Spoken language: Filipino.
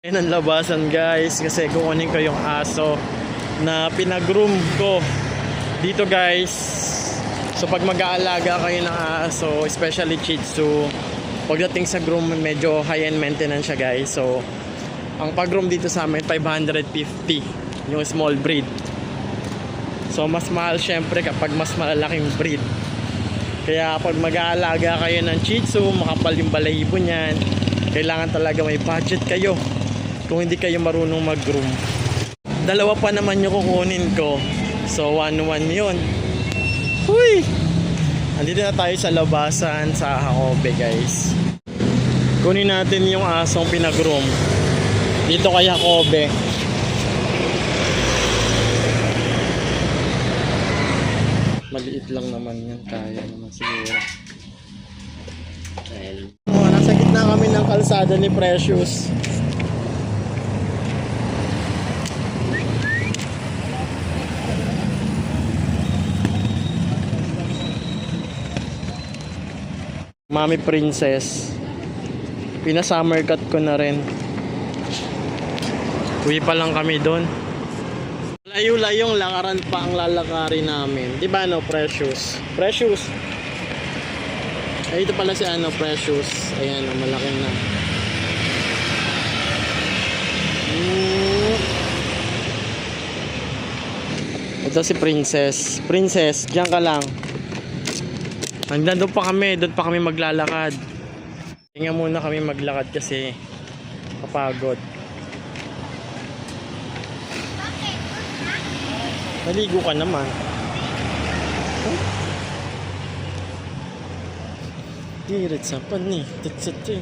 Ayun ang labasan guys kasi kukunin ko yung aso na pinag-groom ko dito guys. So pag mag-aalaga kayo ng aso, especially Shih Tzu, pagdating sa groom medyo high-end maintenance siya guys. So ang pag-groom dito sa amin 550 yung small breed. So mas mahal syempre kapag mas malalaking breed. Kaya pag mag-aalaga kayo ng Shih Tzu, makapal yung balahibo niyan, kailangan talaga may budget kayo kung hindi kayo marunong mag-groom. Dalawa pa naman yung kukunin ko. So 1-1 yun. Huy! Andito na tayo sa labasan sa Hakobe guys. Kunin natin yung asong pinag-groom dito kay Hakobe. Maliit lang naman yan. Kaya naman siguro. Nasa gitna kami ng kalsada ni Precious. Mami Princess. Pina-summer cut ko na rin. Uwi pa lang kami doon. Layo-layong lakaran pa ang lalakarin namin. Di ba no, Precious? Precious. Ay, ito pala si ano, Precious. Ayan, malaki na. Ito si Princess. Princess, diyan ka lang. Hanggang doon pa kami maglalakad. Hinga muna kami maglakad kasi kapagod. Naligo ka naman. Diret sa pan eh. Titsat eh.